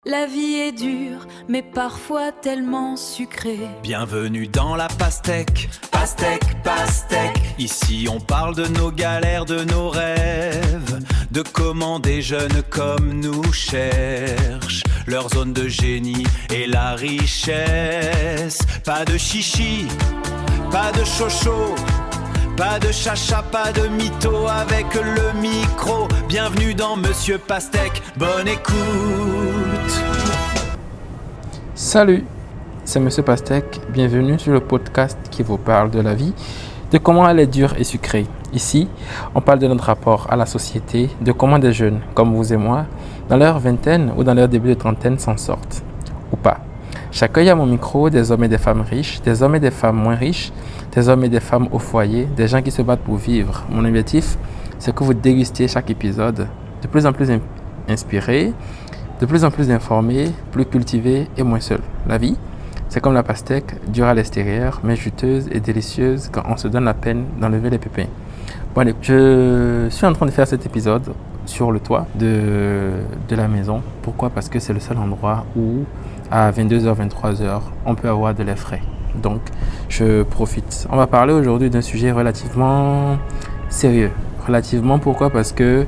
La vie est dure, mais parfois tellement sucrée. Bienvenue dans la pastèque, pastèque, pastèque. Ici on parle de nos galères, de nos rêves, de comment des jeunes comme nous cherchent leur zone de génie et la richesse. Pas de chichi, pas de chocho, pas de chacha, pas de mytho avec le micro. Bienvenue dans Monsieur Pastèque, bonne écoute. Salut, c'est Monsieur Pastèque, bienvenue sur le podcast qui vous parle de la vie, de comment elle est dure et sucrée. Ici, on parle de notre rapport à la société, de comment des jeunes comme vous et moi, dans leur vingtaine ou dans leur début de trentaine, s'en sortent, ou pas. J'accueille à mon micro des hommes et des femmes riches, des hommes et des femmes moins riches, des hommes et des femmes au foyer, des gens qui se battent pour vivre. Mon objectif, c'est que vous dégustiez chaque épisode de plus en plus inspiré, de plus en plus informé, plus cultivé et moins seul. La vie, c'est comme la pastèque, dure à l'extérieur, mais juteuse et délicieuse quand on se donne la peine d'enlever les pépins. Bon allez, je suis en train de faire cet épisode sur le toit de la maison. Pourquoi ? Parce que c'est le seul endroit où à 22h, 23h, on peut avoir de l'air frais. Donc, je profite. On va parler aujourd'hui d'un sujet relativement sérieux. Relativement, pourquoi ? Parce que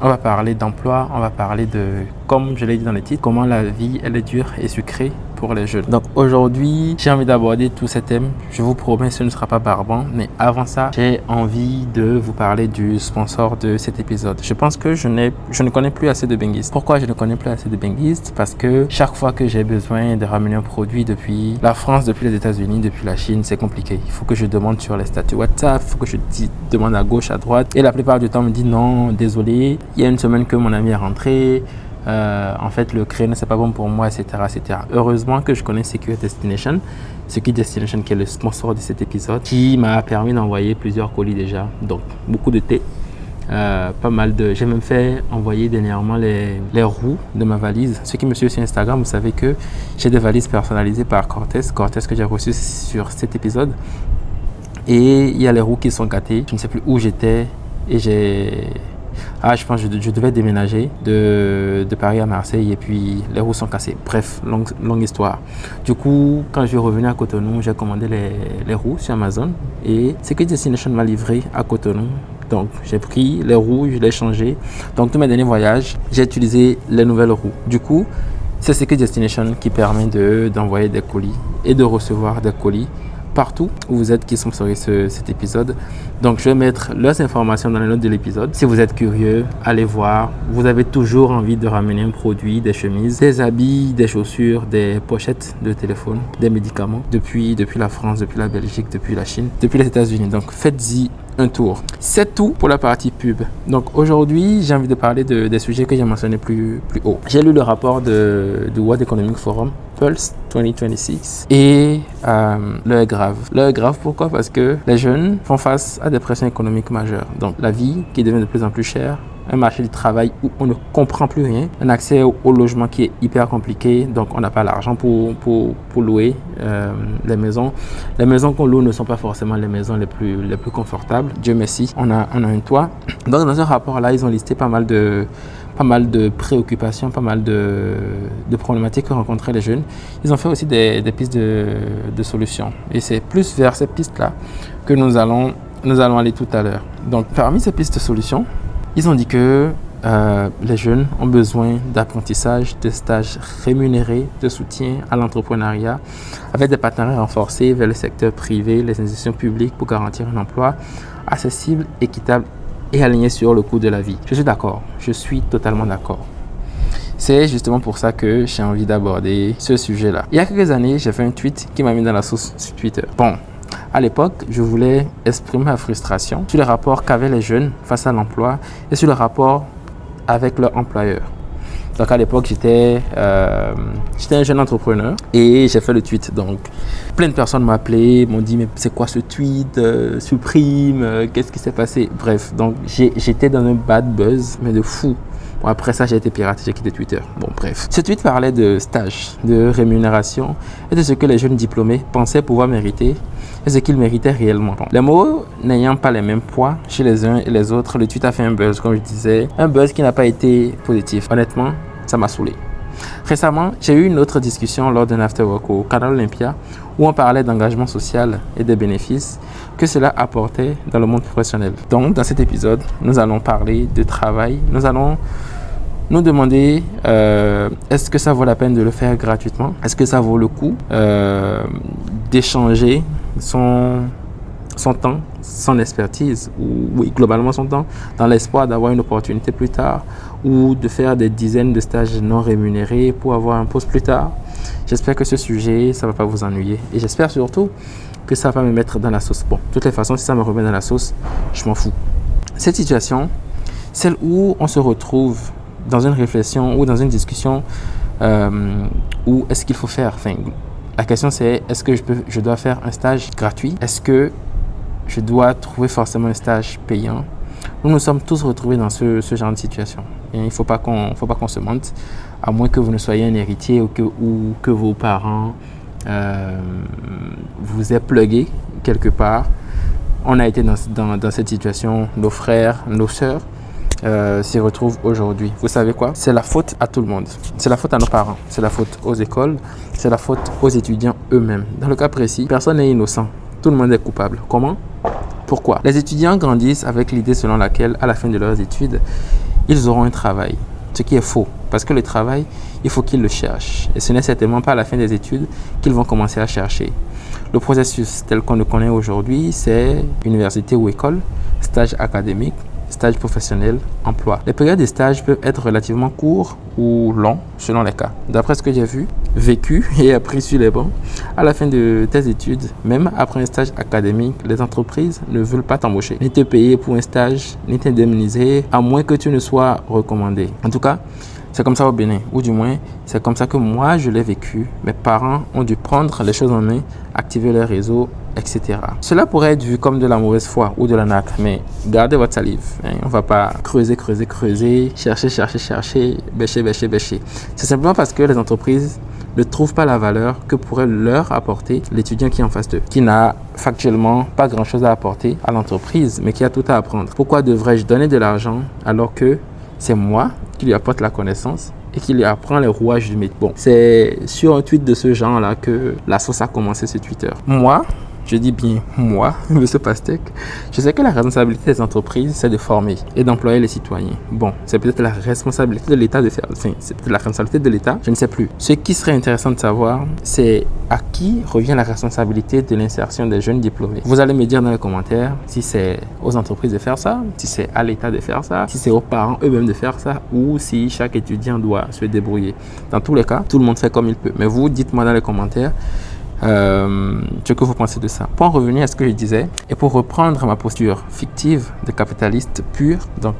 on va parler d'emploi, on va parler de, comme je l'ai dit dans le titre, comment la vie, elle est dure et sucrée pour les jeunes. Donc aujourd'hui, j'ai envie d'aborder tous ces thèmes. Je vous promets, ce ne sera pas barbant. Mais avant ça, j'ai envie de vous parler du sponsor de cet épisode. Je pense que je ne connais plus assez de benguistes. Pourquoi je ne connais plus assez de benguistes ? Parce que chaque fois que j'ai besoin de ramener un produit depuis la France, depuis les États-Unis, depuis la Chine, c'est compliqué. Il faut que je demande sur les statuts WhatsApp, il faut que je demande à gauche, à droite. Et la plupart du temps, on me dit non, désolé. Il y a une semaine que mon ami est rentré. En fait, le créneau, c'est pas bon pour moi, etc., etc. Heureusement que je connais Secure Destination, Secure Destination qui est le sponsor de cet épisode, qui m'a permis d'envoyer plusieurs colis déjà. Donc, beaucoup de thé, pas mal de... J'ai même fait envoyer dernièrement les roues de ma valise. Ceux qui me suivent sur Instagram, vous savez que j'ai des valises personnalisées par Cortez que j'ai reçues sur cet épisode. Et il y a les roues qui sont gâtées. Je ne sais plus où j'étais et je pense que je devais déménager de Paris à Marseille et puis les roues sont cassées. Bref, longue histoire. Du coup, quand je suis revenu à Cotonou, j'ai commandé les roues sur Amazon et Secure Destination m'a livré à Cotonou. Donc, j'ai pris les roues, je les ai changées. Donc, tous mes derniers voyages, j'ai utilisé les nouvelles roues. Du coup, c'est Secure Destination qui permet d'envoyer des colis et de recevoir des colis partout où vous êtes qui sponsorisent cet épisode. Donc je vais mettre leurs informations dans les notes de l'épisode. Si vous êtes curieux, allez voir. Vous avez toujours envie de ramener un produit, des chemises, des habits, des chaussures, des pochettes de téléphone, des médicaments depuis la France, depuis la Belgique, depuis la Chine, depuis les États-Unis. Donc faites-y un tour. C'est tout pour la partie pub. Donc aujourd'hui, j'ai envie de parler des sujets que j'ai mentionnés plus haut. J'ai lu le rapport du World Economic Forum, Pulse 2026, et l'heure est grave. L'heure est grave pourquoi ? Parce que les jeunes font face à des pressions économiques majeures. Donc la vie qui devient de plus en plus chère, un marché du travail où on ne comprend plus rien, un accès au logement qui est hyper compliqué, donc on n'a pas l'argent pour louer les maisons. Les maisons qu'on loue ne sont pas forcément les maisons les plus confortables. Dieu merci, on a un toit. Donc dans ce rapport-là, ils ont listé pas mal de préoccupations, pas mal de problématiques que rencontraient les jeunes. Ils ont fait aussi des pistes de solutions. Et c'est plus vers ces pistes-là que nous allons aller tout à l'heure. Donc parmi ces pistes de solutions, ils ont dit que les jeunes ont besoin d'apprentissage, de stages rémunérés, de soutien à l'entrepreneuriat, avec des partenariats renforcés vers le secteur privé, les institutions publiques pour garantir un emploi accessible, équitable et aligné sur le coût de la vie. Je suis d'accord, je suis totalement d'accord. C'est justement pour ça que j'ai envie d'aborder ce sujet-là. Il y a quelques années, j'ai fait un tweet qui m'a mis dans la sauce sur Twitter. Bon, à l'époque, je voulais exprimer ma frustration sur les rapports qu'avaient les jeunes face à l'emploi et sur le rapport avec leur employeur. Donc à l'époque, j'étais un jeune entrepreneur et j'ai fait le tweet. Donc plein de personnes m'ont appelé, m'ont dit mais c'est quoi ce tweet, supprime, qu'est-ce qui s'est passé ? Bref, donc j'étais dans un bad buzz, mais de fou. Bon, après ça, j'ai été piraté, j'ai quitté Twitter. Bon, bref. Ce tweet parlait de stage, de rémunération et de ce que les jeunes diplômés pensaient pouvoir mériter et ce qu'ils méritaient réellement. Bon, les mots n'ayant pas les mêmes poids chez les uns et les autres, le tweet a fait un buzz, comme je disais. Un buzz qui n'a pas été positif. Honnêtement, ça m'a saoulé. Récemment, j'ai eu une autre discussion lors d'un afterwork au Canal Olympia où on parlait d'engagement social et des bénéfices que cela apportait dans le monde professionnel. Donc, dans cet épisode, nous allons parler de travail. Nous allons nous demander est-ce que ça vaut la peine de le faire gratuitement? Est-ce que ça vaut le coup d'échanger son temps, son expertise, ou oui, globalement son temps, dans l'espoir d'avoir une opportunité plus tard, ou de faire des dizaines de stages non rémunérés pour avoir un poste plus tard. J'espère que ce sujet, ça ne va pas vous ennuyer. Et j'espère surtout que ça va pas me mettre dans la sauce. Bon, de toutes les façons, si ça me remet dans la sauce, je m'en fous. Cette situation, celle où on se retrouve dans une réflexion ou dans une discussion où est-ce qu'il faut faire. Enfin, la question c'est, est-ce que je dois faire un stage gratuit? Est-ce que je dois trouver forcément un stage payant? Nous nous sommes tous retrouvés dans ce genre de situation. Et il ne faut pas qu'on se mente, à moins que vous ne soyez un héritier ou que vos parents vous aient plugué quelque part. On a été dans cette situation, nos frères, nos sœurs s'y retrouvent aujourd'hui. Vous savez quoi? C'est la faute à tout le monde. C'est la faute à nos parents, c'est la faute aux écoles, c'est la faute aux étudiants eux-mêmes. Dans le cas précis, personne n'est innocent. Tout le monde est coupable. Comment? Pourquoi? Les étudiants grandissent avec l'idée selon laquelle, à la fin de leurs études, ils auront un travail. Ce qui est faux. Parce que le travail, il faut qu'ils le cherchent. Et ce n'est certainement pas à la fin des études qu'ils vont commencer à chercher. Le processus tel qu'on le connaît aujourd'hui, c'est université ou école, stage académique, stage professionnel, emploi. Les périodes des stages peuvent être relativement courts ou longs selon les cas. D'après ce que j'ai vu, vécu et appris sur les bancs, à la fin de tes études, même après un stage académique, les entreprises ne veulent pas t'embaucher, ni te payer pour un stage, ni t'indemniser, à moins que tu ne sois recommandé. En tout cas, c'est comme ça au Bénin, ou du moins, c'est comme ça que moi, je l'ai vécu. Mes parents ont dû prendre les choses en main, activer leur réseau, etc. Cela pourrait être vu comme de la mauvaise foi ou de la nacre, mais gardez votre salive. On ne va pas creuser, chercher, bêcher. C'est simplement parce que les entreprises ne trouvent pas la valeur que pourrait leur apporter l'étudiant qui est en face d'eux, qui n'a factuellement pas grand-chose à apporter à l'entreprise, mais qui a tout à apprendre. Pourquoi devrais-je donner de l'argent alors que c'est moi qui lui apporte la connaissance et qui lui apprend les rouages du métier? Bon, c'est sur un tweet de ce genre-là que la sauce a commencé sur Twitter. Moi, je dis bien moi, Monsieur Pastèque, je sais que la responsabilité des entreprises, c'est de former et d'employer les citoyens. Bon, c'est peut-être la responsabilité de l'État de faire, c'est peut-être la responsabilité de l'État, je ne sais plus. Ce qui serait intéressant de savoir, c'est à qui revient la responsabilité de l'insertion des jeunes diplômés. Vous allez me dire dans les commentaires si c'est aux entreprises de faire ça, si c'est à l'État de faire ça, si c'est aux parents eux-mêmes de faire ça, ou si chaque étudiant doit se débrouiller. Dans tous les cas, tout le monde fait comme il peut. Mais vous, dites-moi dans les commentaires ce que vous pensez de ça. Pour en revenir à ce que je disais, et pour reprendre ma posture fictive de capitaliste pur, donc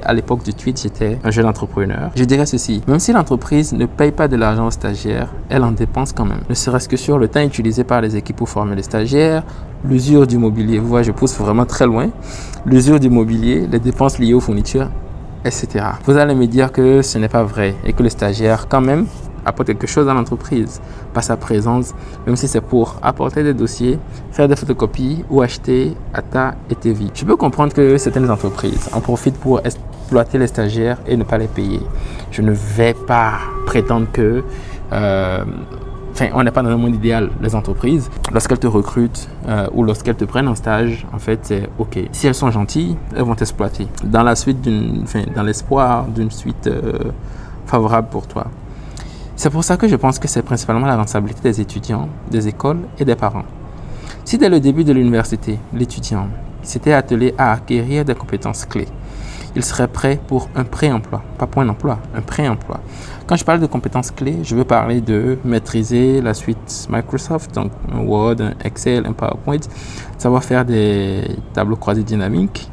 à l'époque du tweet, j'étais un jeune entrepreneur, je dirais ceci: même si l'entreprise ne paye pas de l'argent aux stagiaires, elle en dépense quand même, ne serait-ce que sur le temps utilisé par les équipes pour former les stagiaires, l'usure du mobilier, vous voyez, je pousse vraiment très loin, l'usure du mobilier, les dépenses liées aux fournitures, etc. Vous allez me dire que ce n'est pas vrai et que le stagiaire quand même apporte quelque chose à l'entreprise par sa présence, même si c'est pour apporter des dossiers, faire des photocopies ou acheter ATA et TV. Je peux comprendre que certaines entreprises en profitent pour exploiter les stagiaires et ne pas les payer. Je ne vais pas prétendre que on n'est pas dans le monde idéal. Les entreprises, lorsqu'elles te recrutent ou lorsqu'elles te prennent en stage, en fait, c'est OK. Si elles sont gentilles, elles vont t'exploiter dans l'espoir d'une suite favorable pour toi. C'est pour ça que je pense que c'est principalement la responsabilité des étudiants, des écoles et des parents. Si dès le début de l'université, l'étudiant s'était attelé à acquérir des compétences clés, il serait prêt pour un pré-emploi, pas pour un emploi, un pré-emploi. Quand je parle de compétences clés, je veux parler de maîtriser la suite Microsoft, donc un Word, un Excel, un PowerPoint, savoir faire des tableaux croisés dynamiques,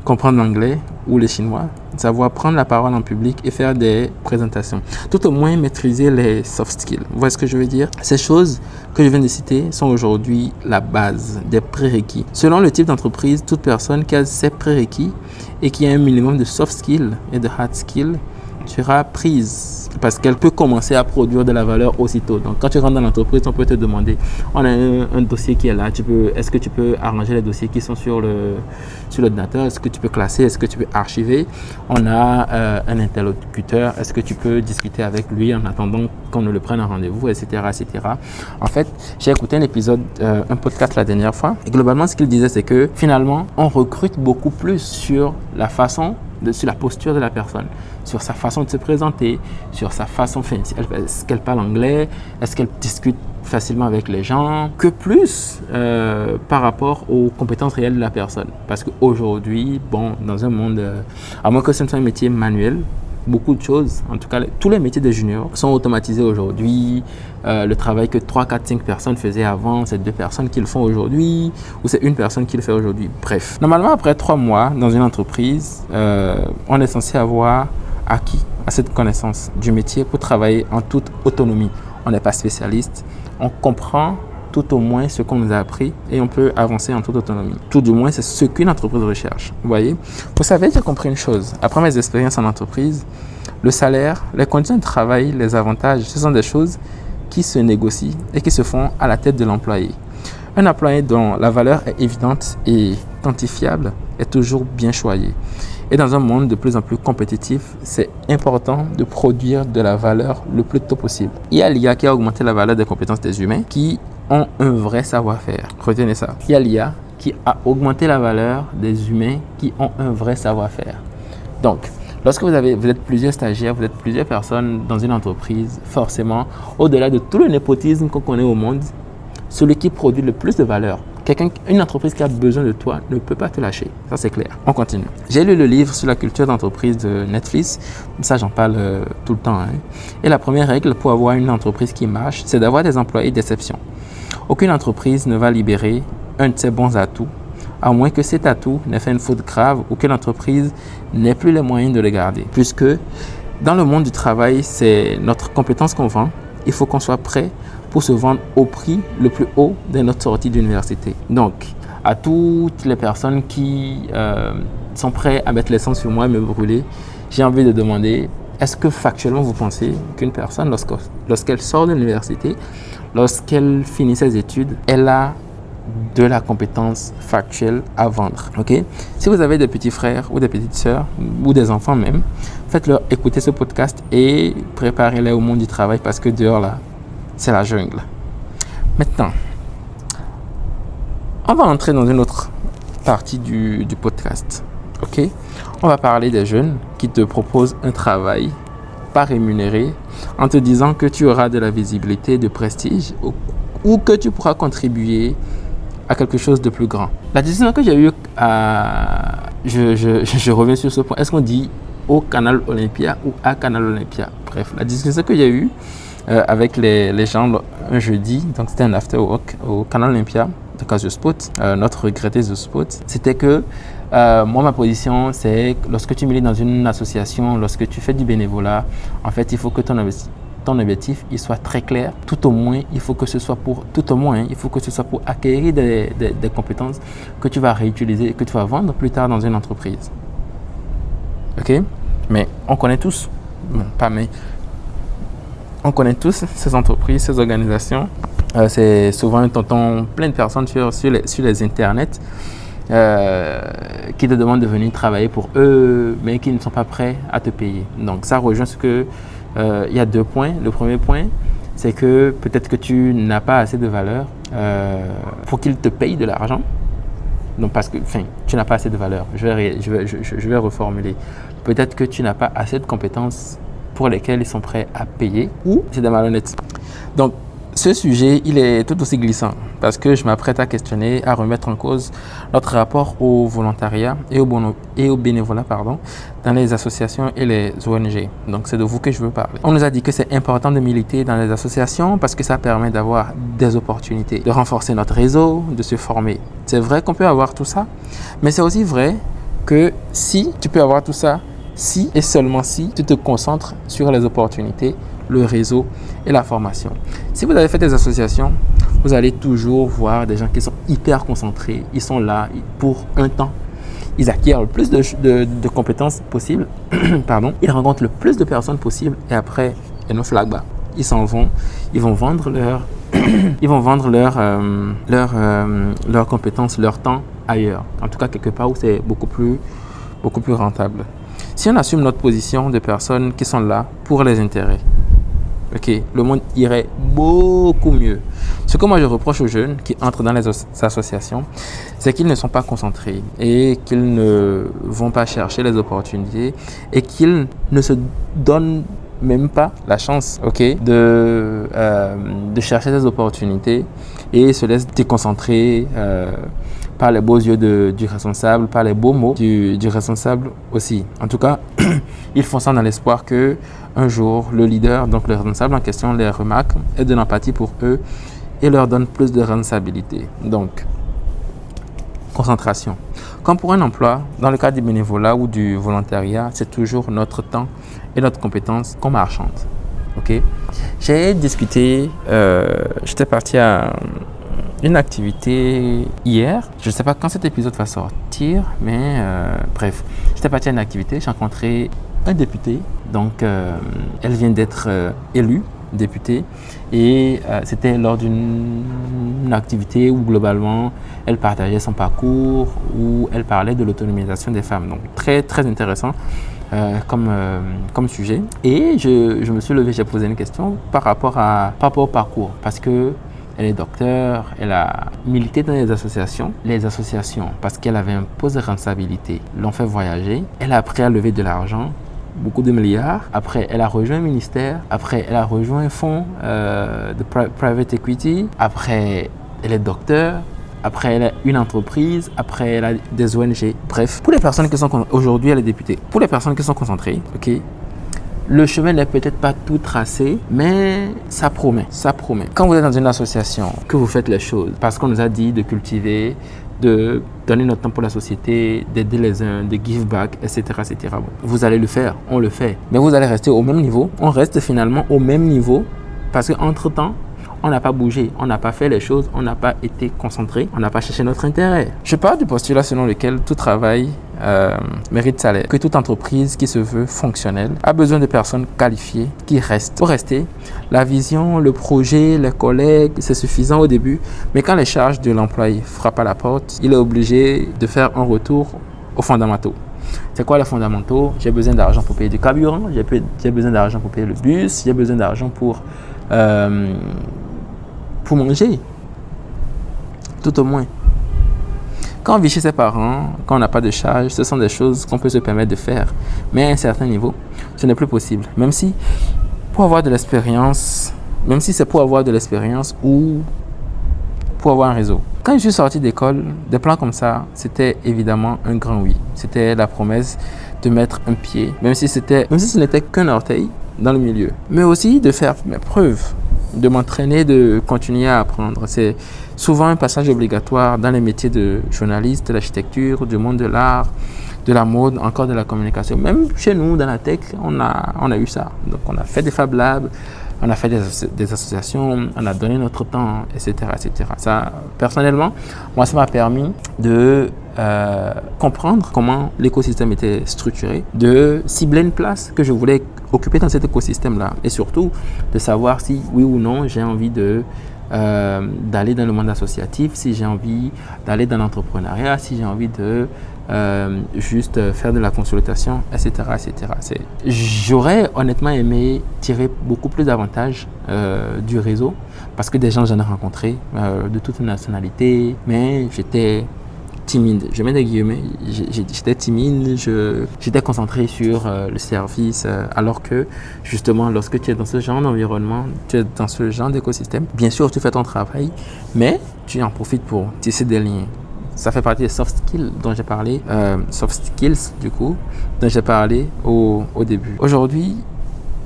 comprendre l'anglais ou le chinois, savoir prendre la parole en public et faire des présentations. Tout au moins maîtriser les soft skills. Vous voyez ce que je veux dire? Ces choses que je viens de citer sont aujourd'hui la base des prérequis. Selon le type d'entreprise, toute personne qui a ces prérequis et qui a un minimum de soft skills et de hard skills sera prise. parce qu'elle peut commencer à produire de la valeur aussitôt. Donc, quand tu rentres dans l'entreprise, on peut te demander, on a un dossier qui est là, est-ce que tu peux arranger les dossiers qui sont sur l'ordinateur, est-ce que tu peux classer, est-ce que tu peux archiver, on a un interlocuteur, est-ce que tu peux discuter avec lui en attendant qu'on ne le prenne en rendez-vous, etc., etc. En fait, j'ai écouté un podcast la dernière fois, et globalement, ce qu'il disait, c'est que finalement, on recrute beaucoup plus sur la posture de la personne, sur sa façon de se présenter, sur sa façon, est-ce qu'elle parle anglais, est-ce qu'elle discute facilement avec les gens, que plus par rapport aux compétences réelles de la personne. Parce qu'aujourd'hui, dans un monde, à moins que ce ne soit un métier manuel, beaucoup de choses, en tout cas tous les métiers de junior sont automatisés aujourd'hui. Le travail que 3, 4, 5 personnes faisaient avant, c'est 2 personnes qui le font aujourd'hui ou c'est une personne qui le fait aujourd'hui. Bref, normalement après 3 mois dans une entreprise, on est censé avoir acquis cette connaissance du métier pour travailler en toute autonomie. On n'est pas spécialiste, on comprend tout au moins ce qu'on nous a appris et on peut avancer en toute autonomie. Tout du moins, c'est ce qu'une entreprise recherche. Vous voyez? Vous savez, j'ai compris une chose. Après mes expériences en entreprise, le salaire, les conditions de travail, les avantages, ce sont des choses qui se négocient et qui se font à la tête de l'employé. Un employé dont la valeur est évidente et quantifiable est toujours bien choyé. Et dans un monde de plus en plus compétitif, c'est important de produire de la valeur le plus tôt possible. Il y a l'IA qui a augmenté la valeur des compétences des humains qui ont un vrai savoir-faire. Retenez ça. Il y a l'IA qui a augmenté la valeur des humains qui ont un vrai savoir-faire. Donc, lorsque vous êtes plusieurs stagiaires, vous êtes plusieurs personnes dans une entreprise, forcément, au-delà de tout le népotisme qu'on connaît au monde, celui qui produit le plus de valeur, une entreprise qui a besoin de toi ne peut pas te lâcher. Ça, c'est clair. On continue. J'ai lu le livre sur la culture d'entreprise de Netflix. Ça, j'en parle tout le temps. Et la première règle pour avoir une entreprise qui marche, c'est d'avoir des employés d'exception. Aucune entreprise ne va libérer un de ses bons atouts, à moins que cet atout n'ait fait une faute grave ou que l'entreprise n'ait plus les moyens de le garder. Puisque dans le monde du travail, c'est notre compétence qu'on vend. Il faut qu'on soit prêt pour se vendre au prix le plus haut de notre sortie d'université. Donc, à toutes les personnes qui sont prêtes à mettre l'essence sur moi et me brûler, j'ai envie de demander, est-ce que factuellement vous pensez qu'une personne, lorsqu'elle sort de l'université, lorsqu'elle finit ses études, elle a de la compétence factuelle à vendre? Okay? Si vous avez des petits frères ou des petites sœurs ou des enfants même, faites-leur écouter ce podcast et préparez-les au monde du travail parce que dehors là, c'est la jungle. Maintenant, on va entrer dans une autre partie du podcast. Ok? On va parler des jeunes qui te proposent un travail pas rémunéré en te disant que tu auras de la visibilité, de prestige ou que tu pourras contribuer à quelque chose de plus grand. La discussion que j'ai eue je reviens sur ce point. Est-ce qu'on dit au Canal Olympia ou à Canal Olympia? Bref, la discussion que j'ai eue avec les gens un jeudi, donc c'était un after work au Canal Olympia de Casio Sport, notre regretté The Sport, c'était que moi ma position c'est que lorsque tu milites dans une association, lorsque tu fais du bénévolat, en fait il faut que ton objectif il soit très clair. Tout au moins il faut que ce soit pour acquérir des compétences que tu vas réutiliser et que tu vas vendre plus tard dans une entreprise. Ok? Mais on connaît tous, on connaît tous ces entreprises, ces organisations. C'est souvent un tonton, plein de personnes sur les internets qui te demandent de venir travailler pour eux, mais qui ne sont pas prêts à te payer. Donc ça rejoint ce que il y a 2 points. Le premier point, c'est que peut-être que tu n'as pas assez de valeur pour qu'ils te payent de l'argent. Donc parce que tu n'as pas assez de valeur. Je vais reformuler. Peut-être que tu n'as pas assez de compétences pour lesquels ils sont prêts à payer ou c'est des malhonnêtes. Donc, ce sujet, il est tout aussi glissant parce que je m'apprête à questionner, à remettre en cause notre rapport au volontariat et au bénévolat dans les associations et les ONG. Donc, c'est de vous que je veux parler. On nous a dit que c'est important de militer dans les associations parce que ça permet d'avoir des opportunités, de renforcer notre réseau, de se former. C'est vrai qu'on peut avoir tout ça, mais c'est aussi vrai que si tu peux avoir tout ça, si et seulement si tu te concentres sur les opportunités, le réseau et la formation. Si vous avez fait des associations, vous allez toujours voir des gens qui sont hyper concentrés. Ils sont là pour un temps. ils acquièrent le plus de compétences possibles, pardon, ils rencontrent le plus de personnes possibles et après, il y a nos flags bas. Ils s'en vont, ils vont vendre leurs compétences, leur temps ailleurs. En tout cas, quelque part où c'est beaucoup plus rentable. Si on assume notre position de personnes qui sont là pour les intérêts, le monde irait beaucoup mieux. Ce que moi je reproche aux jeunes qui entrent dans les associations, c'est qu'ils ne sont pas concentrés et qu'ils ne vont pas chercher les opportunités et qu'ils ne se donnent même pas la chance de chercher des opportunités et se laissent déconcentrer par les beaux yeux du responsable, par les beaux mots du responsable aussi. En tout cas, ils font ça dans l'espoir que un jour, le leader, donc le responsable en question, les remarque, ait de l'empathie pour eux et leur donne plus de responsabilité. Donc, concentration. Comme pour un emploi, dans le cas du bénévolat ou du volontariat, c'est toujours notre temps et notre compétence qu'on marchande. J'ai discuté, j'étais parti à une activité hier. Je ne sais pas quand cet épisode va sortir, mais bref, j'étais parti à une activité, j'ai rencontré un député, donc elle vient d'être élue députée et c'était lors d'une activité où globalement elle partageait son parcours, où elle parlait de l'autonomisation des femmes, donc très très intéressant comme sujet. Et je me suis levé, j'ai posé une question par rapport au parcours, parce que elle est docteur, elle a milité dans les associations. Les associations, parce qu'elle avait un poste de responsabilité, l'ont fait voyager. Elle a appris à lever de l'argent, beaucoup de milliards. Après, elle a rejoint un ministère. Après, elle a rejoint un fonds de private equity. Après, elle est docteur. Après, elle a une entreprise. Après, elle a des ONG. Bref, pour les personnes qui sont aujourd'hui, elle est députée. Pour les personnes qui sont concentrées, le chemin n'est peut-être pas tout tracé, mais ça promet. Quand vous êtes dans une association, que vous faites les choses, parce qu'on nous a dit de cultiver, de donner notre temps pour la société, d'aider les uns, de give back, etc. Bon, vous allez le faire, on le fait. Mais vous allez rester au même niveau. On reste finalement au même niveau parce qu'entre-temps, on n'a pas bougé, on n'a pas fait les choses, on n'a pas été concentré, on n'a pas cherché notre intérêt. Je parle du postulat selon lequel tout travail mérite salaire, que toute entreprise qui se veut fonctionnelle a besoin de personnes qualifiées qui restent. Pour rester, la vision, le projet, les collègues, c'est suffisant au début, mais quand les charges de l'employé frappent à la porte, il est obligé de faire un retour aux fondamentaux. C'est quoi les fondamentaux? J'ai besoin d'argent pour payer du carburant, j'ai besoin d'argent pour payer le bus, j'ai besoin d'argent pour manger, tout au moins. Quand on vit chez ses parents, quand on n'a pas de charge, ce sont des choses qu'on peut se permettre de faire. Mais à un certain niveau, ce n'est plus possible. Même si c'est pour avoir de l'expérience ou pour avoir un réseau. Quand je suis sorti d'école, des plans comme ça, c'était évidemment un grand oui. C'était la promesse de mettre un pied, même si ce n'était qu'un orteil dans le milieu. Mais aussi de faire mes preuves, de m'entraîner, de continuer à apprendre. C'est souvent un passage obligatoire dans les métiers de journaliste, de l'architecture, du monde de l'art, de la mode, encore de la communication. Même chez nous, dans la tech, on a eu ça. Donc, on a fait des Fab Labs, on a fait des associations, on a donné notre temps, etc. Ça, personnellement, moi, ça m'a permis de comprendre comment l'écosystème était structuré, de cibler une place que je voulais occuper dans cet écosystème-là et surtout de savoir si, oui ou non, j'ai envie d'aller dans le monde associatif, si j'ai envie d'aller dans l'entrepreneuriat, si j'ai envie de juste faire de la consultation, etc. J'aurais honnêtement aimé tirer beaucoup plus d'avantages du réseau parce que des gens j'en ai rencontrés de toutes les nationalités, mais j'étais timide, je mets des guillemets, j'étais timide, j'étais concentré sur le service, alors que justement lorsque tu es dans ce genre d'environnement, tu es dans ce genre d'écosystème, bien sûr tu fais ton travail, mais tu en profites pour tisser des liens. Ça fait partie des soft skills dont j'ai parlé, dont j'ai parlé au début. Aujourd'hui,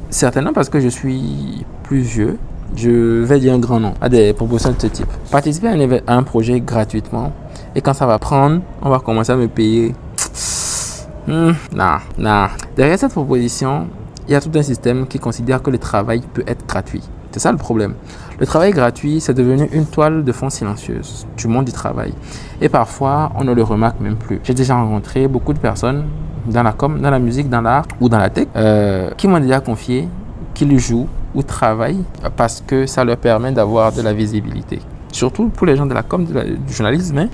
certainement parce que je suis plus vieux, je vais dire un grand nom à des propositions de ce type. Participer à un projet gratuitement et quand ça va prendre, on va commencer à me payer. Non. Derrière cette proposition, il y a tout un système qui considère que le travail peut être gratuit. C'est ça le problème. Le travail gratuit, c'est devenu une toile de fond silencieuse du monde du travail. Et parfois, on ne le remarque même plus. J'ai déjà rencontré beaucoup de personnes dans la com, dans la musique, dans l'art ou dans la tech qui m'ont déjà confié qu'ils jouent ou travaillent parce que ça leur permet d'avoir de la visibilité. Surtout pour les gens de la com, du journalisme. Hein.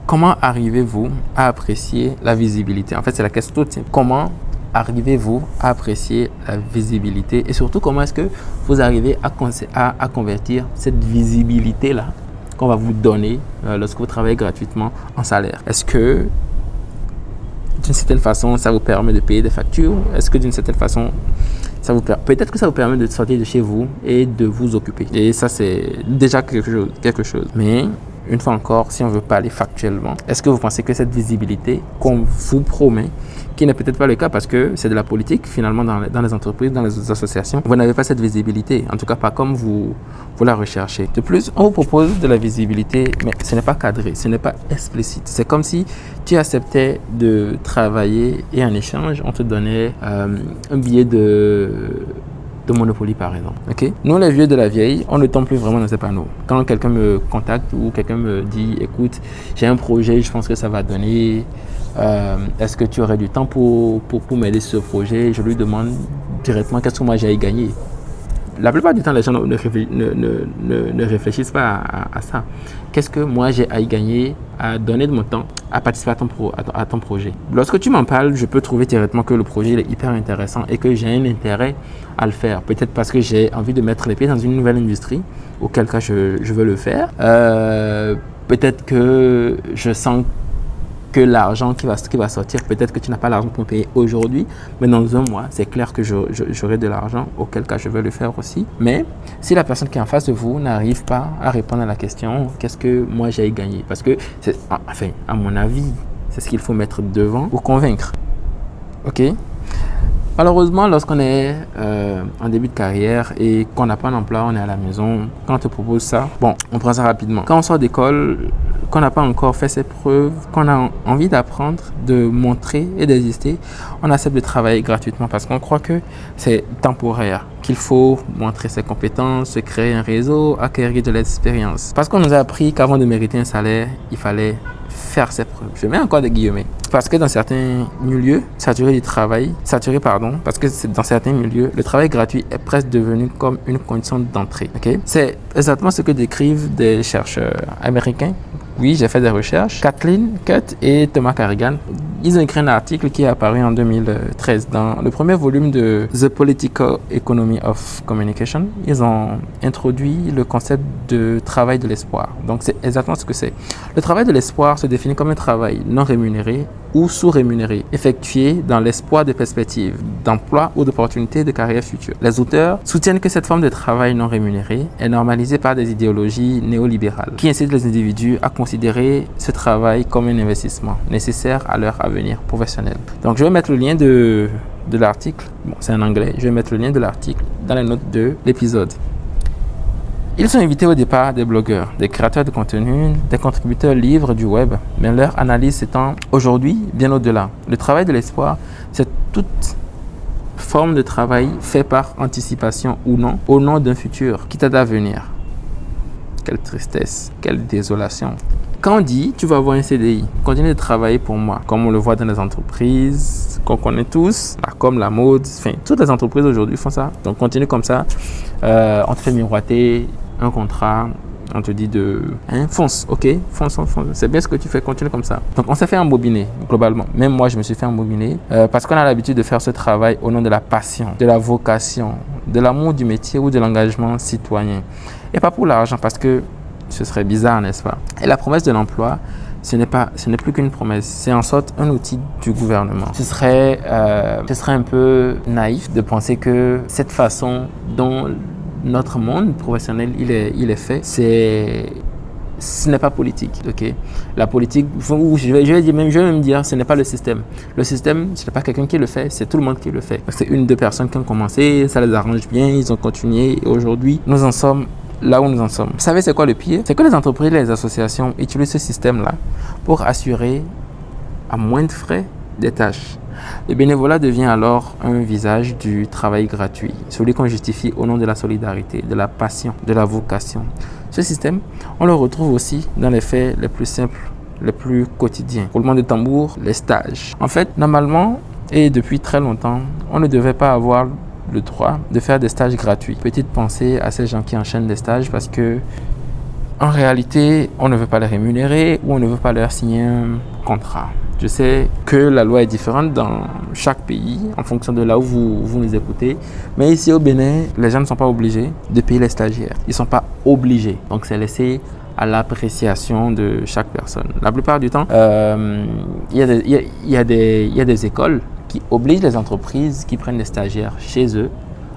Comment arrivez-vous à apprécier la visibilité? En fait, c'est la question toute simple. Comment arrivez-vous à apprécier la visibilité et surtout comment est-ce que vous arrivez à convertir cette visibilité-là qu'on va vous donner lorsque vous travaillez gratuitement en salaire? Est-ce que d'une certaine façon ça vous permet de payer des factures? Est-ce que d'une certaine façon peut-être que ça vous permet de sortir de chez vous et de vous occuper? Et ça c'est déjà quelque chose. Mais une fois encore, si on veut parler factuellement, est-ce que vous pensez que cette visibilité qu'on vous promet, qui n'est peut-être pas le cas parce que c'est de la politique finalement dans les entreprises, dans les associations, vous n'avez pas cette visibilité, en tout cas pas comme vous la recherchez. De plus, on vous propose de la visibilité, mais ce n'est pas cadré, ce n'est pas explicite. C'est comme si tu acceptais de travailler et en échange, on te donnait un billet de Monopoly par exemple. Okay? Nous les vieux de la vieille, on ne tombe plus vraiment dans ces panneaux. Quand quelqu'un me contacte ou quelqu'un me dit écoute, j'ai un projet, je pense que ça va donner, est-ce que tu aurais du temps pour m'aider sur ce projet? Je lui demande directement qu'est-ce que moi j'ai à y gagner. La plupart du temps, les gens ne réfléchissent pas à ça. Qu'est-ce que moi j'ai à y gagner, à donner de mon temps, à participer à ton projet? Lorsque tu m'en parles, je peux trouver directement que le projet il est hyper intéressant et que j'ai un intérêt à le faire. Peut-être parce que j'ai envie de mettre les pieds dans une nouvelle industrie, auquel cas je veux le faire. Peut-être que je sens que l'argent qui va sortir, peut-être que tu n'as pas l'argent pour payer aujourd'hui, mais dans un mois, c'est clair que j'aurai de l'argent, auquel cas je vais le faire aussi. Mais si la personne qui est en face de vous n'arrive pas à répondre à la question, qu'est-ce que moi j'ai gagné? Parce que, à mon avis, c'est ce qu'il faut mettre devant pour convaincre. Ok? Malheureusement, lorsqu'on est en début de carrière et qu'on n'a pas d'emploi, on est à la maison, quand on te propose ça, bon, on prend ça rapidement. Quand on sort d'école, qu'on n'a pas encore fait ses preuves, qu'on a envie d'apprendre, de montrer et d'exister, on accepte de travailler gratuitement parce qu'on croit que c'est temporaire, qu'il faut montrer ses compétences, se créer un réseau, acquérir de l'expérience. Parce qu'on nous a appris qu'avant de mériter un salaire, il fallait faire ses preuves. Je mets encore des guillemets. Parce que dans certains milieux, parce que dans certains milieux, le travail gratuit est presque devenu comme une condition d'entrée. Okay? C'est exactement ce que décrivent des chercheurs américains. Oui, j'ai fait des recherches. Kathleen Kutt et Thomas Carrigan, ils ont écrit un article qui est apparu en 2013 dans le premier volume de The Political Economy of Communication. Ils ont introduit le concept de travail de l'espoir. Donc, c'est exactement ce que c'est. Le travail de l'espoir se définit comme un travail non rémunéré ou sous-rémunéré, effectué dans l'espoir de perspectives d'emploi ou d'opportunités de carrière future. Les auteurs soutiennent que cette forme de travail non rémunéré est normalisée par des idéologies néolibérales qui incitent les individus à considérer ce travail comme un investissement nécessaire à leur avenir professionnel. Donc, je vais mettre le lien de l'article. Bon, c'est en anglais. Je vais mettre le lien de l'article dans les notes de l'épisode. Ils sont invités au départ des blogueurs, des créateurs de contenu, des contributeurs libres du web, mais leur analyse s'étend aujourd'hui bien au-delà. Le travail de l'espoir, c'est toute forme de travail fait par anticipation ou non, au nom d'un futur qui t'aide à venir. Quelle tristesse, quelle désolation. Quand on dit tu vas avoir un CDI, continue de travailler pour moi, comme on le voit dans les entreprises qu'on connaît tous, comme la mode, toutes les entreprises aujourd'hui font ça. Donc continue comme ça, on te fait miroiter un contrat, on te dit fonce, ok, fonce, c'est bien ce que tu fais, continue comme ça. Donc on s'est fait embobiner globalement, même moi je me suis fait embobiner parce qu'on a l'habitude de faire ce travail au nom de la passion, de la vocation, de l'amour du métier ou de l'engagement citoyen. Et pas pour l'argent parce que ce serait bizarre, n'est-ce pas? Et la promesse de l'emploi, ce n'est plus qu'une promesse, c'est en sorte un outil du gouvernement. Ce serait un peu naïf de penser que cette façon dont notre monde professionnel il est fait, ce n'est pas politique, ok? La politique, je vais même dire, ce n'est pas le système. Le système, ce n'est pas quelqu'un qui le fait, c'est tout le monde qui le fait. C'est une, deux personnes qui ont commencé, ça les arrange bien, ils ont continué, et aujourd'hui, nous en sommes là où nous en sommes. Vous savez c'est quoi le pire? C'est que les entreprises et les associations utilisent ce système-là pour assurer à moins de frais des tâches Le bénévolat devient alors un visage du travail gratuit, celui qu'on justifie au nom de la solidarité, de la passion, de la vocation. Ce système, on le retrouve aussi dans les faits les plus simples, les plus quotidiens. Roulement de tambour, les stages. En fait, normalement, et depuis très longtemps, on ne devait pas avoir le droit de faire des stages gratuits. Petite pensée à ces gens qui enchaînent des stages parce que en réalité, on ne veut pas les rémunérer ou on ne veut pas leur signer un contrat. Je sais que la loi est différente dans chaque pays en fonction de là où vous nous écoutez. Mais ici au Bénin, les gens ne sont pas obligés de payer les stagiaires. Ils ne sont pas obligés. Donc c'est laissé à l'appréciation de chaque personne. La plupart du temps, il y a des écoles qui obligent les entreprises qui prennent des stagiaires chez eux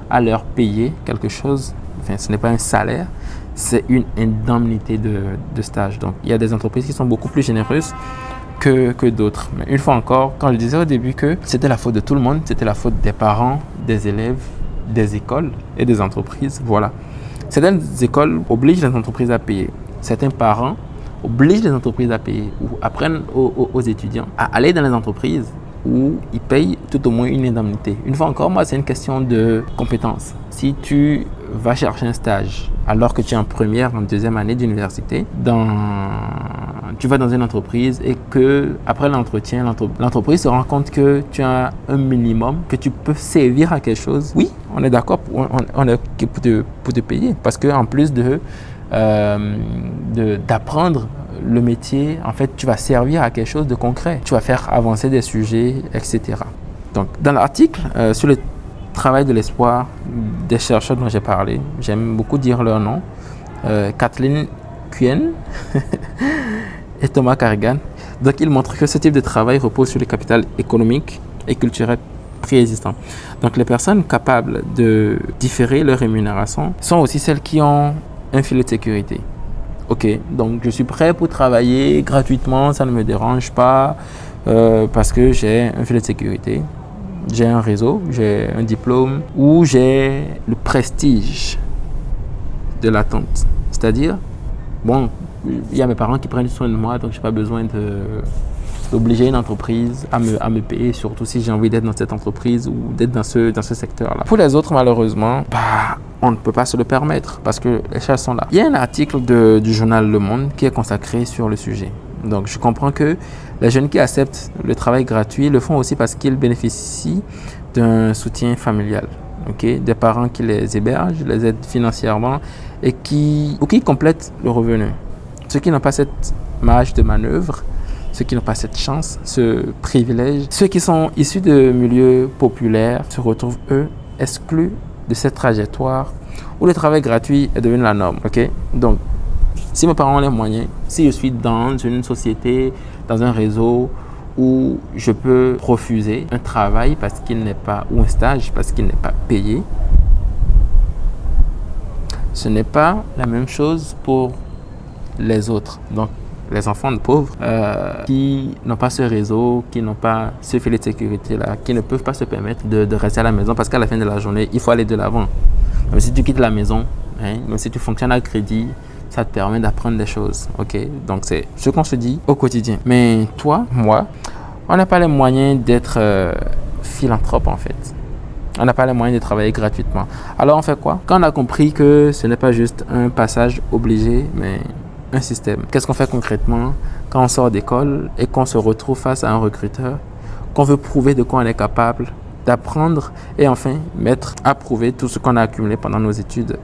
à leur payer quelque chose. Enfin, ce n'est pas un salaire, c'est une indemnité de stage. Donc, il y a des entreprises qui sont beaucoup plus généreuses que d'autres. Mais une fois encore, quand je disais au début que c'était la faute de tout le monde, c'était la faute des parents, des élèves, des écoles et des entreprises. Voilà. Certaines écoles obligent les entreprises à payer. Certains parents obligent les entreprises à payer ou apprennent aux étudiants à aller dans les entreprises où ils payent tout au moins une indemnité. Une fois encore, moi, c'est une question de compétence. Si tu vas chercher un stage alors que tu es en première, en deuxième année d'université, tu vas dans une entreprise et que après l'entretien, l'entreprise se rend compte que tu as un minimum, que tu peux servir à quelque chose. Oui, on est d'accord, on est OK pour te payer parce qu'en plus d'apprendre le métier, en fait, tu vas servir à quelque chose de concret. Tu vas faire avancer des sujets, etc. Donc, dans l'article sur le travail de l'espoir des chercheurs dont j'ai parlé, j'aime beaucoup dire leur nom, Kathleen Quyen et Thomas Carrigan. Donc, ils montrent que ce type de travail repose sur le capital économique et culturel préexistant. Donc, les personnes capables de différer leur rémunération sont aussi celles qui ont un filet de sécurité. Ok, donc je suis prêt pour travailler gratuitement, ça ne me dérange pas parce que j'ai un filet de sécurité, j'ai un réseau, j'ai un diplôme ou j'ai le prestige de l'attente. C'est-à-dire, bon, il y a mes parents qui prennent soin de moi, donc je n'ai pas besoin d'obliger une entreprise à me payer, surtout si j'ai envie d'être dans cette entreprise ou d'être dans ce secteur-là. Pour les autres, malheureusement, on ne peut pas se le permettre parce que les charges sont là. Il y a un article du journal Le Monde qui est consacré sur le sujet. Donc, je comprends que les jeunes qui acceptent le travail gratuit le font aussi parce qu'ils bénéficient d'un soutien familial. Okay? Des parents qui les hébergent, les aident financièrement et qui complètent le revenu. Ceux qui n'ont pas cette marge de manœuvre, ceux qui n'ont pas cette chance, ce privilège, ceux qui sont issus de milieux populaires se retrouvent, eux, exclus de cette trajectoire où le travail gratuit est devenu la norme. Okay? Donc, si mes parents ont les moyens, si je suis dans une société, dans un réseau où je peux refuser un travail parce qu'il n'est pas, ou un stage parce qu'il n'est pas payé, ce n'est pas la même chose pour les autres. Donc, les enfants de pauvres qui n'ont pas ce réseau, qui n'ont pas ce filet de sécurité-là, qui ne peuvent pas se permettre de rester à la maison parce qu'à la fin de la journée, il faut aller de l'avant. Même si tu quittes la maison, même si tu fonctionnes à crédit, ça te permet d'apprendre des choses. Okay? Donc, c'est ce qu'on se dit au quotidien. Mais toi, moi, on n'a pas les moyens d'être philanthrope en fait. On n'a pas les moyens de travailler gratuitement. Alors, on fait quoi? Quand on a compris que ce n'est pas juste un passage obligé, mais un système. Qu'est-ce qu'on fait concrètement quand on sort d'école et qu'on se retrouve face à un recruteur, qu'on veut prouver de quoi on est capable d'apprendre et enfin mettre à prouver tout ce qu'on a accumulé pendant nos études.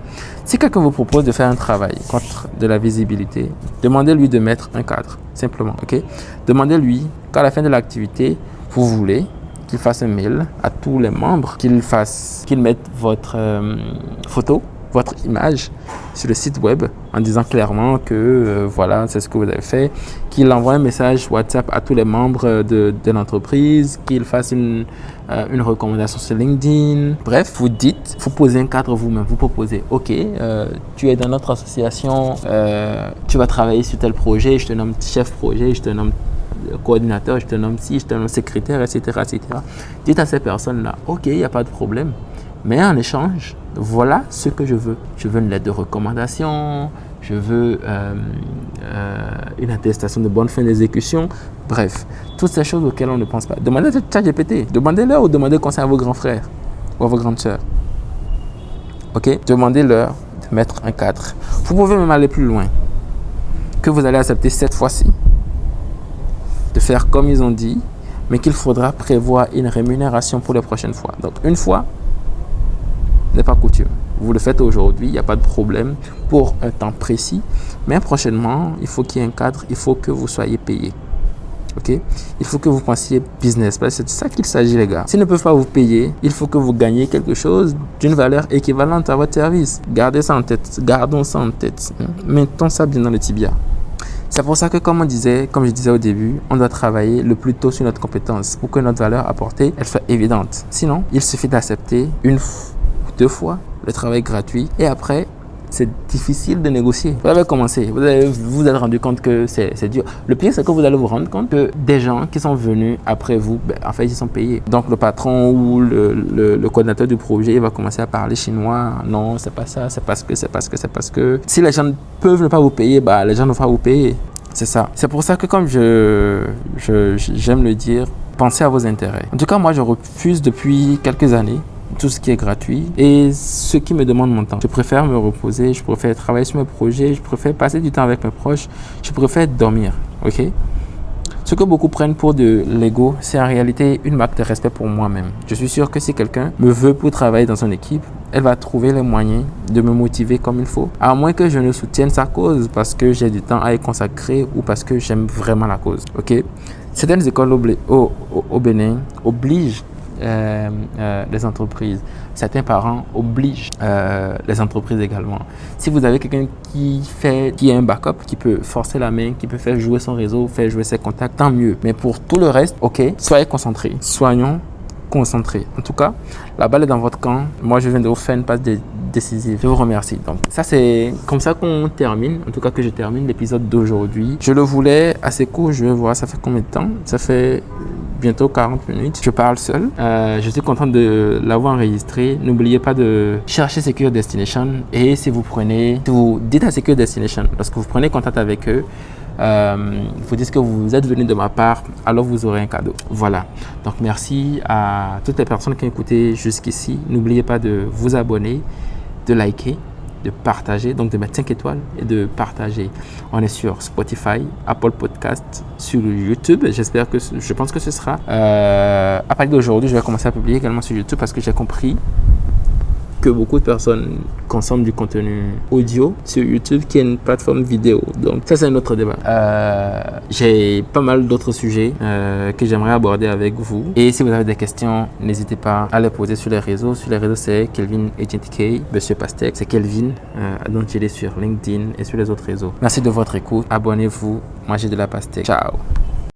Si quelqu'un vous propose de faire un travail contre de la visibilité, demandez-lui de mettre un cadre, simplement. Okay? Demandez-lui qu'à la fin de l'activité, vous voulez qu'il fasse un mail à tous les membres, qu'il mette votre photo, votre image sur le site web en disant clairement que voilà, c'est ce que vous avez fait, qu'il envoie un message WhatsApp à tous les membres de l'entreprise, qu'il fasse une recommandation sur LinkedIn. Bref, vous posez un cadre vous-même, vous proposez, ok, tu es dans notre association, tu vas travailler sur tel projet, je te nomme chef projet, je te nomme coordinateur, je te nomme ci, je te nomme secrétaire, etc., etc. Dites à ces personnes-là, ok, il n'y a pas de problème, mais en échange, voilà ce que je veux. Je veux une lettre de recommandation, je veux une attestation de bonne fin d'exécution. Bref, toutes ces choses auxquelles on ne pense pas. Demandez à ChatGPT, demandez-leur ou demandez conseil à vos grands frères ou à vos grandes sœurs. Ok, demandez-leur de mettre un cadre. Vous pouvez même aller plus loin. Que vous allez accepter cette fois-ci de faire comme ils ont dit, mais qu'il faudra prévoir une rémunération pour les prochaines fois. Donc, une fois n'est pas coutume. Vous le faites aujourd'hui, il n'y a pas de problème pour un temps précis, mais prochainement, il faut qu'il y ait un cadre, il faut que vous soyez payé. Ok? Il faut que vous pensiez business, parce que c'est de ça qu'il s'agit, les gars. S'ils ne peuvent pas vous payer, il faut que vous gagnez quelque chose d'une valeur équivalente à votre service. Gardez ça en tête, gardons ça en tête. Mettons ça bien dans le tibia. C'est pour ça que, comme je disais au début, on doit travailler le plus tôt sur notre compétence pour que notre valeur apportée, elle soit évidente. Sinon, il suffit d'accepter une ou deux fois le travail gratuit et après, c'est difficile de négocier. Vous avez commencé, vous vous êtes rendu compte que c'est dur. Le pire, c'est que vous allez vous rendre compte que des gens qui sont venus après vous, en fait, ils sont payés. Donc, le patron ou le coordinateur du projet, il va commencer à parler chinois. Non, c'est pas ça, c'est parce que. Si les gens peuvent ne pas vous payer, les gens ne vont pas vous payer. C'est ça. C'est pour ça que, comme j'aime le dire, pensez à vos intérêts. En tout cas, moi, je refuse depuis quelques années tout ce qui est gratuit et ce qui me demande mon temps. Je préfère me reposer, je préfère travailler sur mes projets, je préfère passer du temps avec mes proches, je préfère dormir, ok? Ce que beaucoup prennent pour de l'ego, c'est en réalité une marque de respect pour moi-même. Je suis sûr que si quelqu'un me veut pour travailler dans son équipe, elle va trouver les moyens de me motiver comme il faut. À moins que je ne soutienne sa cause parce que j'ai du temps à y consacrer ou parce que j'aime vraiment la cause, ok? Certaines écoles au Bénin obligent les entreprises. Certains parents obligent les entreprises également. Si vous avez quelqu'un qui a un backup, qui peut forcer la main, qui peut faire jouer son réseau, faire jouer ses contacts, tant mieux. Mais pour tout le reste, ok, soyez concentrés. Soyons concentrés. En tout cas, la balle est dans votre camp. Moi, je viens de vous faire une passe décisive. Je vous remercie. Donc, ça, c'est comme ça qu'on termine. En tout cas, que je termine l'épisode d'aujourd'hui. Je le voulais assez court. Je vais voir, ça fait combien de temps? Ça fait bientôt 40 minutes. Je parle seul. Je suis content de l'avoir enregistré. N'oubliez pas de chercher Secure Destination. Et si vous dites à Secure Destination, lorsque vous prenez contact avec eux, vous dites que vous êtes venu de ma part, alors vous aurez un cadeau. Voilà. Donc, merci à toutes les personnes qui ont écouté jusqu'ici. N'oubliez pas de vous abonner, de liker, de partager, donc de mettre 5 étoiles et de partager. On est sur Spotify, Apple Podcast, sur YouTube. Je pense que ce sera. À partir d'aujourd'hui, je vais commencer à publier également sur YouTube parce que j'ai compris que beaucoup de personnes consomment du contenu audio sur YouTube qui est une plateforme vidéo. Donc ça, c'est un autre débat. J'ai pas mal d'autres sujets que j'aimerais aborder avec vous. Et si vous avez des questions, n'hésitez pas à les poser sur les réseaux. Sur les réseaux, c'est Kelvin Agent K, Monsieur Pastèque. C'est Kelvin, donc il est sur LinkedIn et sur les autres réseaux. Merci de votre écoute. Abonnez-vous. Mangez de la pastèque. Ciao.